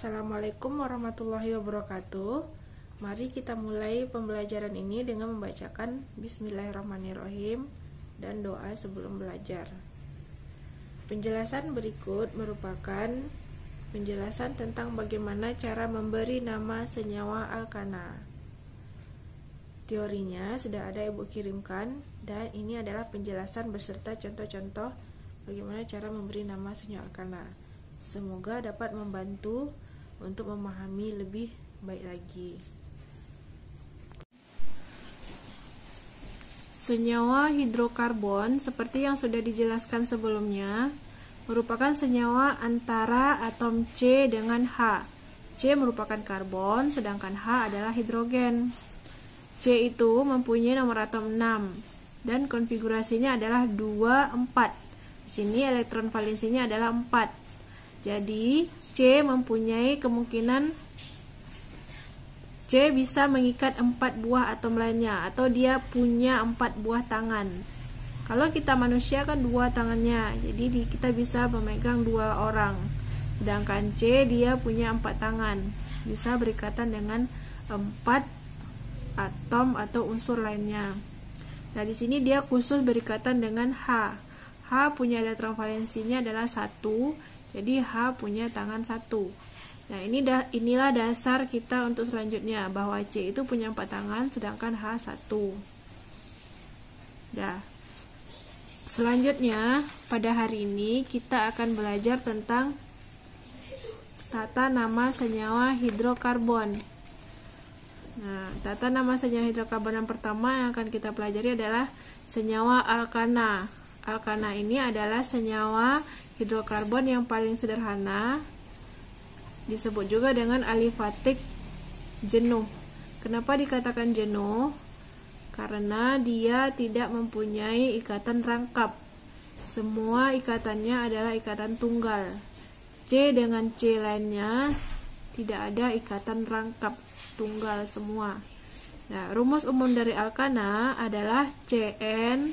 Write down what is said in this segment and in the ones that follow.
Assalamualaikum warahmatullahi wabarakatuh. Mari kita mulai pembelajaran ini dengan membacakan Bismillahirrahmanirrahim dan doa sebelum belajar. Penjelasan berikut merupakan penjelasan tentang bagaimana cara memberi nama senyawa alkana. Teorinya sudah ada Ibu kirimkan, dan ini adalah penjelasan beserta contoh-contoh bagaimana cara memberi nama senyawa alkana. Semoga dapat membantu untuk memahami lebih baik lagi. Senyawa hidrokarbon seperti yang sudah dijelaskan sebelumnya merupakan senyawa antara atom C dengan H. C merupakan karbon sedangkan H adalah hidrogen. C itu mempunyai nomor atom 6 dan konfigurasinya adalah 2, 4. Di sini elektron valensinya adalah 4. Jadi, C mempunyai kemungkinan C bisa mengikat 4 buah atom lainnya, atau dia punya 4 buah tangan. Kalau kita manusia kan 2 tangannya, jadi kita bisa memegang 2 orang. Sedangkan C dia punya 4 tangan, bisa berikatan dengan 4 atom atau unsur lainnya. Nah, di sini dia khusus berikatan dengan H. H punya elektron valensinya adalah 1. Jadi H punya tangan 1. Nah, inilah dasar kita untuk selanjutnya, bahwa C itu punya 4 tangan sedangkan H 1. Nah, selanjutnya pada hari ini kita akan belajar tentang tata nama senyawa hidrokarbon. Nah, tata nama senyawa hidrokarbon yang pertama yang akan kita pelajari adalah senyawa alkana. Alkana ini adalah senyawa hidrokarbon yang paling sederhana, disebut juga dengan alifatik jenuh. Kenapa dikatakan jenuh? Karena dia tidak mempunyai ikatan rangkap. Semua ikatannya adalah ikatan tunggal. C dengan C lainnya tidak ada ikatan rangkap, tunggal semua. Nah, rumus umum dari alkana adalah Cn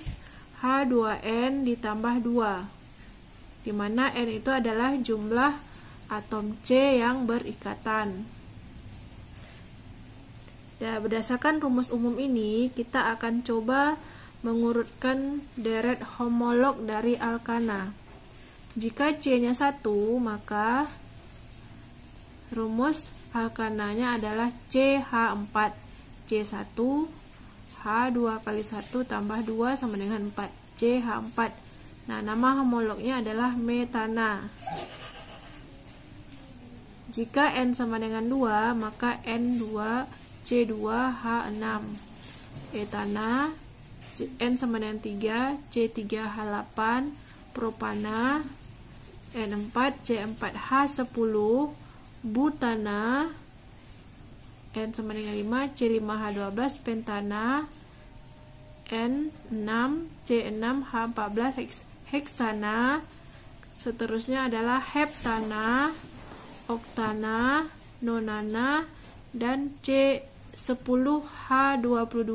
H2n ditambah 2, di mana N itu adalah jumlah atom C yang berikatan. Dan berdasarkan rumus umum ini, kita akan coba mengurutkan deret homolog dari alkana. Jika C-nya 1, maka rumus alkananya adalah CH4. C1 H2 kali 1 tambah 2 sama dengan 4. CH4. Nah, nama homolognya adalah metana. Jika N sama dengan 2, maka N2 C2H6. Etana, N sama dengan 3, C3H8. Propana, N4 C4H10. Butana, N sama dengan 5, C5H12. Pentana, N6 C6H14. Heksana. Seterusnya adalah heptana, oktana, nonana, dan C10H22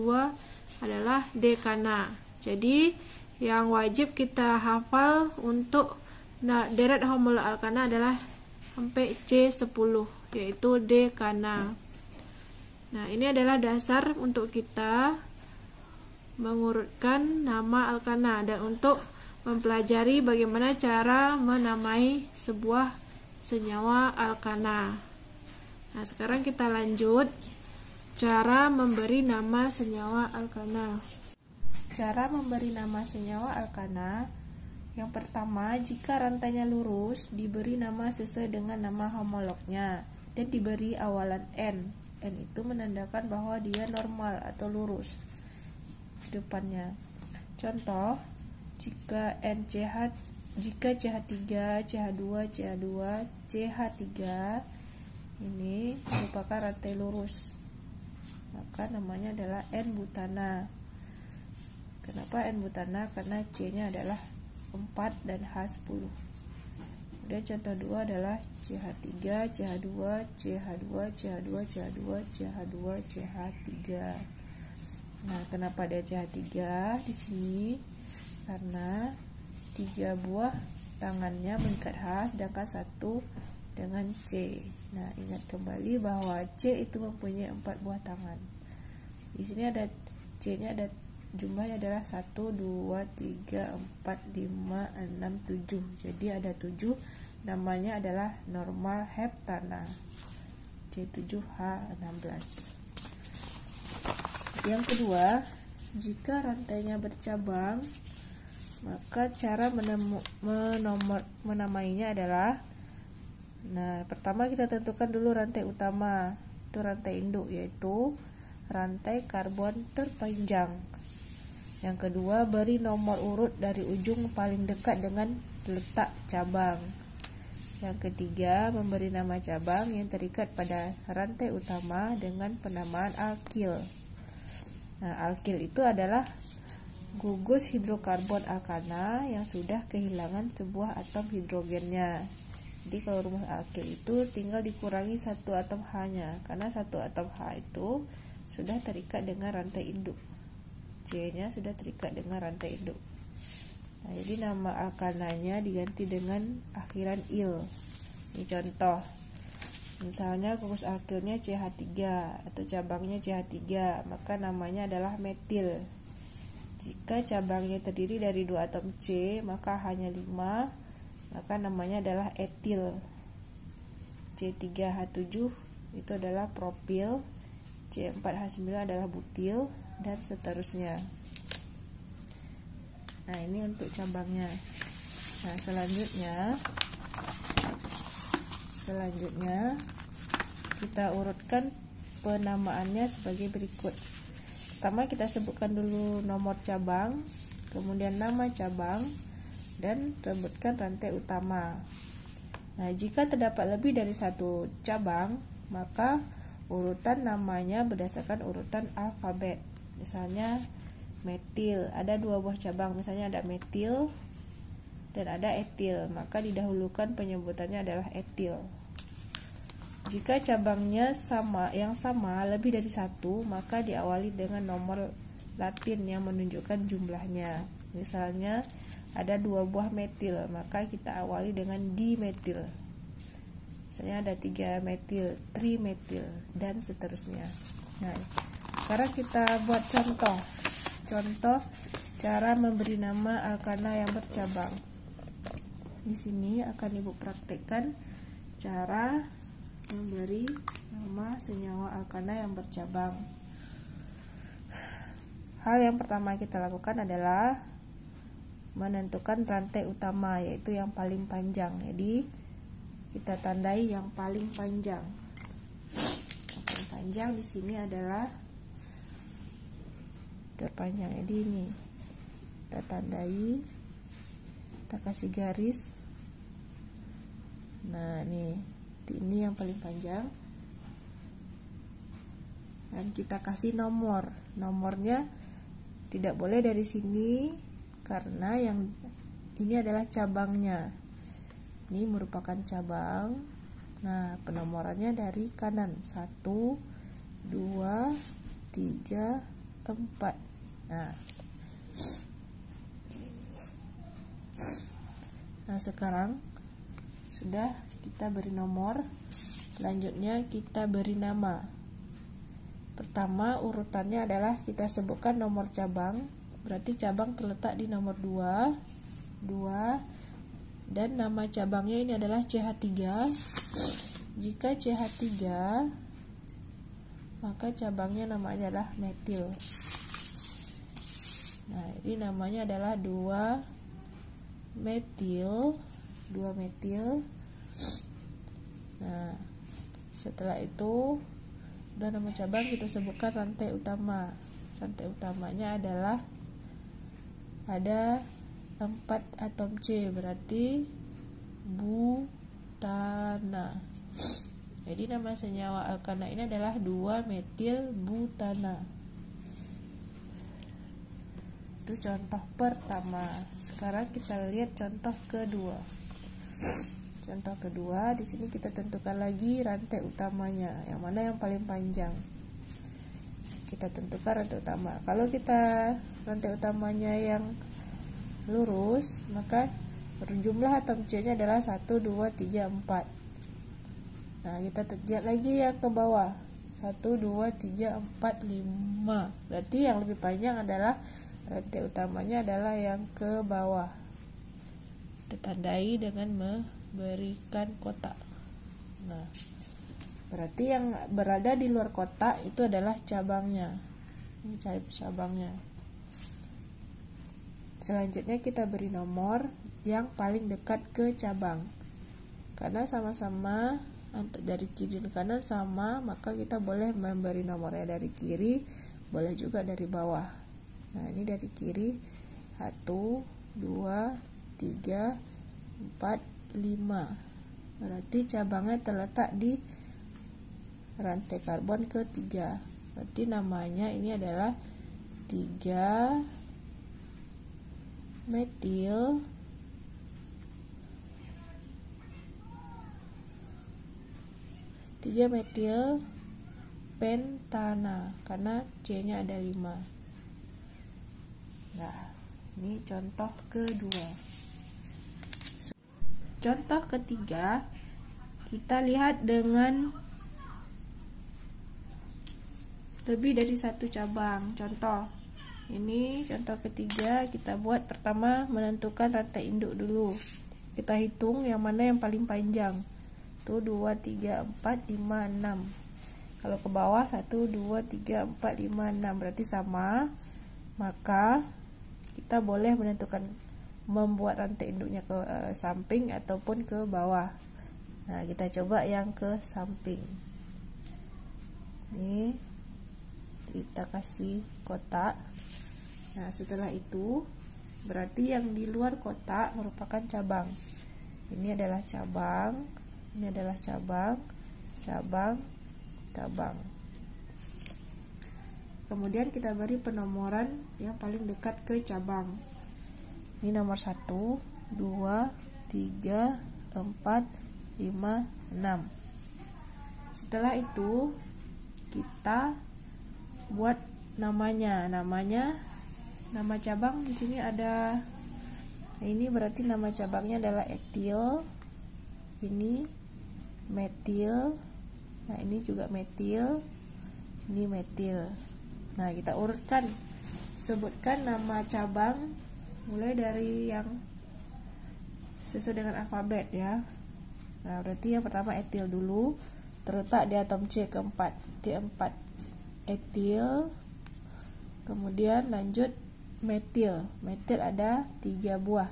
adalah dekana. Jadi yang wajib kita hafal untuk deret homolog alkana adalah sampai C10, yaitu dekana. Nah, ini adalah dasar untuk kita mengurutkan nama alkana dan untuk mempelajari bagaimana cara menamai sebuah senyawa alkana. Nah, sekarang kita lanjut cara memberi nama senyawa alkana. Cara memberi nama senyawa alkana, yang pertama, jika rantainya lurus, diberi nama sesuai dengan nama homolognya dan diberi awalan N. N itu menandakan bahwa dia normal atau lurus di depannya. Contoh, jika CH3, CH2, CH2, CH3 ini merupakan rantai lurus, maka namanya adalah N-butana. Kenapa N-butana? Karena C-nya adalah 4 dan H10. Kemudian contoh 2 adalah CH3, CH2, CH2, CH2, CH2, CH2, CH3. Nah, kenapa ada CH3 di sini? Karena 3 buah tangannya mengikat H, sedangkan 1 dengan C. Nah, ingat kembali bahwa C itu mempunyai 4 buah tangan. Di sini ada C-nya, ada jumlahnya adalah 1, 2, 3, 4, 5, 6, 7. Jadi ada 7. Namanya adalah normal heptana. C7H16. Yang kedua, jika rantainya bercabang, maka cara menamainya adalah, nah, pertama kita tentukan dulu rantai utama, itu rantai induk, yaitu rantai karbon terpanjang. Yang kedua, beri nomor urut dari ujung paling dekat dengan letak cabang. Yang ketiga, memberi nama cabang yang terikat pada rantai utama dengan penamaan alkil. Nah, alkil itu adalah gugus hidrokarbon alkana yang sudah kehilangan sebuah atom hidrogennya. Jadi kalau rumus alkil itu tinggal dikurangi satu atom H-nya, karena satu atom H itu sudah terikat dengan rantai induk. C-nya sudah terikat dengan rantai induk. Nah, jadi nama alkananya diganti dengan akhiran il. Ini contoh. Misalnya gugus alkilnya CH3 atau cabangnya CH3, maka namanya adalah metil. Jika cabangnya terdiri dari 2 atom C, maka hanya 5, maka namanya adalah etil. C3H7 itu adalah propil, C4H9 adalah butil, dan seterusnya. Nah, ini untuk cabangnya. Nah, selanjutnya kita urutkan penamaannya sebagai berikut. Pertama kita sebutkan dulu nomor cabang, kemudian nama cabang, dan sebutkan rantai utama. Nah, jika terdapat lebih dari satu cabang, maka urutan namanya berdasarkan urutan alfabet. Misalnya metil, ada 2 buah cabang, misalnya ada metil dan ada etil, maka didahulukan penyebutannya adalah etil. Jika cabangnya sama lebih dari 1, maka diawali dengan nomor Latin yang menunjukkan jumlahnya. Misalnya ada 2 buah metil, maka kita awali dengan dimetil. Misalnya ada 3 metil, trimetil, dan seterusnya. Nah, sekarang kita buat contoh cara memberi nama alkana yang bercabang. Di sini akan Ibu praktekkan cara memberi nama senyawa alkana yang bercabang. Hal yang pertama kita lakukan adalah menentukan rantai utama, yaitu yang paling panjang. Jadi kita tandai yang paling panjang. Yang paling panjang di sini adalah terpanjang. Jadi ini kita tandai, kita kasih garis. Nah, ini yang paling panjang, dan kita kasih nomornya tidak boleh dari sini karena yang ini adalah cabangnya. Ini merupakan cabang. Nah, penomorannya dari kanan, 1, 2, 3, 4. Nah, sekarang sudah kita beri nomor. Selanjutnya kita beri nama. Pertama urutannya adalah kita sebutkan nomor cabang. Berarti cabang terletak di nomor 2, dan nama cabangnya ini adalah CH3. Jika CH3, maka cabangnya namanya adalah metil. Nah, ini namanya adalah 2 metil. Nah, setelah itu udah nama cabang, kita sebutkan rantai utama. Rantai utamanya adalah ada 4 atom C, berarti butana. Jadi nama senyawa alkana ini adalah 2 metil butana. Itu contoh pertama. Sekarang kita lihat contoh kedua. Contoh kedua, di sini kita tentukan lagi rantai utamanya, yang mana yang paling panjang. Kita tentukan rantai utama. Kalau kita rantai utamanya yang lurus, maka jumlah atom C-nya adalah 1, 2, 3, 4. Nah, kita lihat lagi yang ke bawah. 1, 2, 3, 4, 5. Berarti yang lebih panjang adalah rantai utamanya adalah yang ke bawah. Kita tandai dengan memberikan kotak. Nah, berarti yang berada di luar kotak itu adalah cabangnya. Ini cabangnya. Selanjutnya kita beri nomor yang paling dekat ke cabang. Karena sama-sama dari kiri dan kanan sama, maka kita boleh memberi nomornya dari kiri, boleh juga dari bawah. Nah, ini dari kiri 1, 2, 3, 4, 5. Berarti cabangnya terletak di rantai karbon ketiga. Berarti namanya ini adalah 3 metil pentana, karena C-nya ada 5. Nah, ini contoh kedua. Contoh ketiga, kita lihat dengan lebih dari satu cabang. Contoh, ini contoh ketiga, kita buat pertama menentukan rantai induk dulu. Kita hitung yang mana yang paling panjang. 1, 2, 3, 4, 5, 6. Kalau ke bawah 1, 2, 3, 4, 5, 6 berarti sama. Maka kita boleh menentukan membuat rantai induknya ke samping ataupun ke bawah. Nah, kita coba yang ke samping. Ini kita kasih kotak. Nah, setelah itu berarti yang di luar kotak merupakan cabang. Ini adalah cabang. Ini adalah cabang, cabang, cabang. Kemudian kita beri penomoran yang paling dekat ke cabang. Ini nomor 1, 2, 3, 4, 5, 6. Setelah itu kita buat namanya. Nama cabang di sini ada. Ini berarti nama cabangnya adalah etil. Ini metil. Nah, ini juga metil. Ini metil. Nah, kita urutkan, sebutkan nama cabang mulai dari yang sesuai dengan alfabet ya. Nah, berarti yang pertama etil dulu, terletak di atom C keempat, T4 etil. Kemudian lanjut metil. Metil ada 3 buah,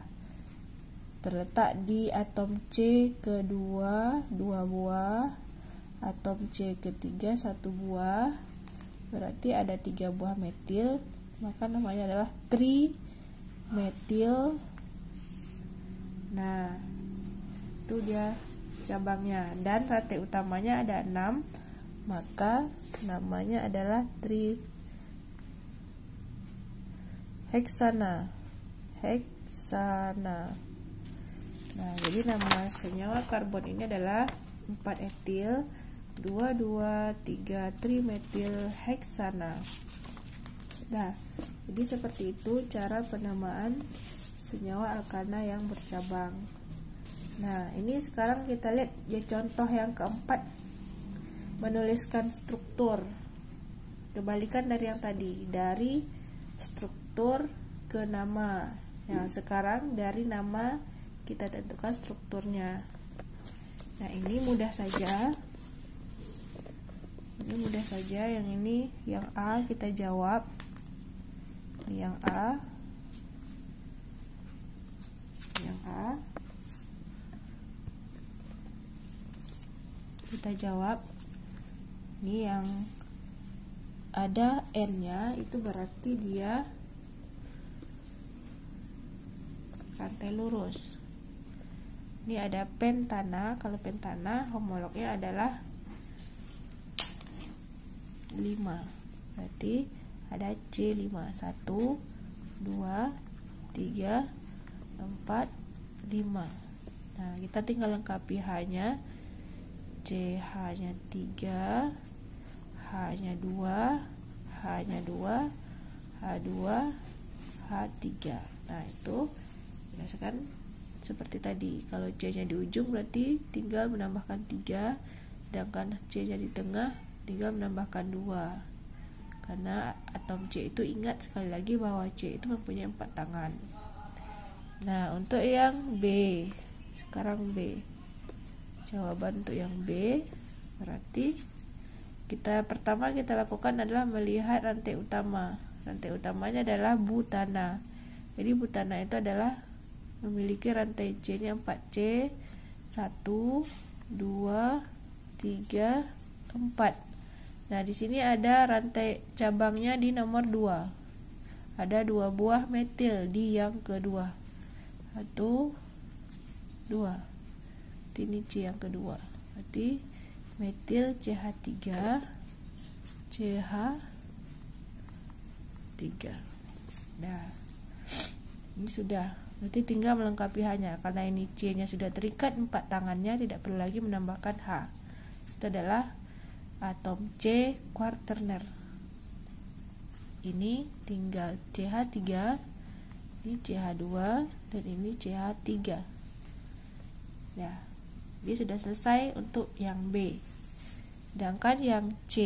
terletak di atom C kedua 2 buah, atom C ketiga 1 buah, berarti ada 3 buah metil, maka namanya adalah trimetil. Nah, itu dia cabangnya, dan rantai utamanya ada 6, maka namanya adalah triheksana. Nah, jadi nama senyawa karbon ini adalah 4 etil 2,2,3 trimetil heksana. Nah, jadi seperti itu cara penamaan senyawa alkana yang bercabang. Nah, ini sekarang kita lihat ya contoh yang keempat, menuliskan struktur. Kebalikan dari yang tadi, dari struktur ke nama. Nah, sekarang dari nama kita tentukan strukturnya. Nah, ini mudah saja. Ini mudah saja. Yang ini, yang A kita jawab. Ini yang A. Yang A. Kita jawab. Ini yang ada N-nya, itu berarti dia rantai lurus. Ini ada pentana. Kalau pentana homolognya adalah 5. Berarti ada C5. 1, 2, 3, 4, 5. Nah, kita tinggal lengkapi H-nya. CH-nya 3, H-nya 2, H-nya 2, H2, H3. Nah, itu berdasarkan seperti tadi. Kalau C-nya di ujung berarti tinggal menambahkan 3, sedangkan C jadi tengah, tinggal menambahkan 2. Karena atom C itu, ingat sekali lagi bahwa C itu mempunyai 4 tangan. Nah, untuk yang B, sekarang B. Jawaban untuk yang B berarti pertama kita lakukan adalah melihat rantai utama. Rantai utamanya adalah butana. Jadi butana itu adalah memiliki rantai C-nya 4C, 1, 2, 3, 4. Nah, di sini ada rantai cabangnya di nomor 2. Ada 2 buah metil di yang kedua. 1, 2. Ini C yang kedua. Berarti metil CH3, CH3. Nah, ini sudah. Berarti tinggal melengkapi H-nya. Karena ini C-nya sudah terikat 4 tangannya, tidak perlu lagi menambahkan H. Itu adalah atom C quaterner. Ini tinggal CH3, ini CH2, dan ini CH3. Nah, ini sudah selesai untuk yang B. Sedangkan yang C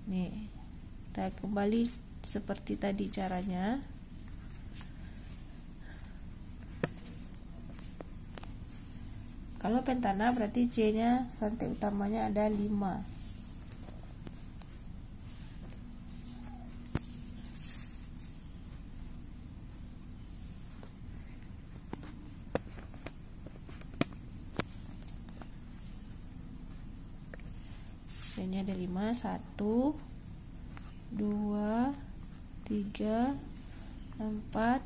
nih, kita kembali seperti tadi caranya. Kalau pentana berarti C-nya rantai utamanya ada 5. C-nya ada 5, 1, 2, 3, 4,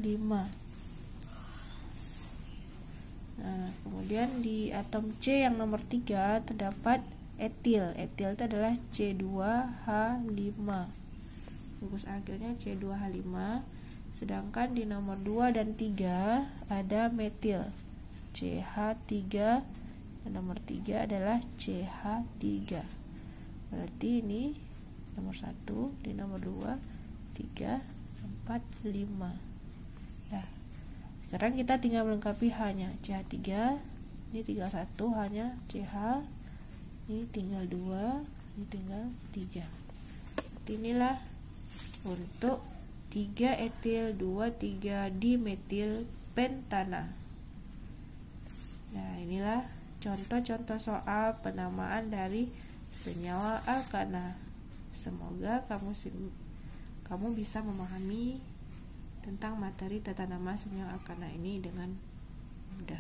5. Nah, kemudian di atom C yang nomor 3 terdapat etil. Etil itu adalah C2H5. Rumus akhirnya C2H5. Sedangkan di nomor 2 dan 3 ada metil. CH3, dan nomor 3 adalah CH3. Berarti ini nomor 1, di nomor 2, 3, 4, 5. Nah, sekarang kita tinggal melengkapi H-nya. CH3, ini tinggal 1, H-nya CH, ini tinggal 2, ini tinggal 3. Seperti inilah untuk 3 etil 2,3 dimetil pentana. Nah, inilah contoh-contoh soal penamaan dari senyawa alkana. Semoga kamu bisa memahami tentang materi tata nama senyawa alkana ini dengan mudah.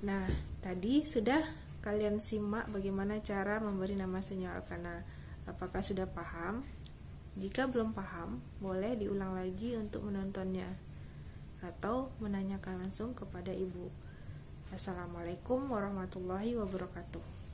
Nah, tadi sudah kalian simak bagaimana cara memberi nama senyawa alkana. Apakah sudah paham? Jika belum paham, boleh diulang lagi untuk menontonnya atau menanyakan langsung kepada ibu. Assalamualaikum warahmatullahi wabarakatuh.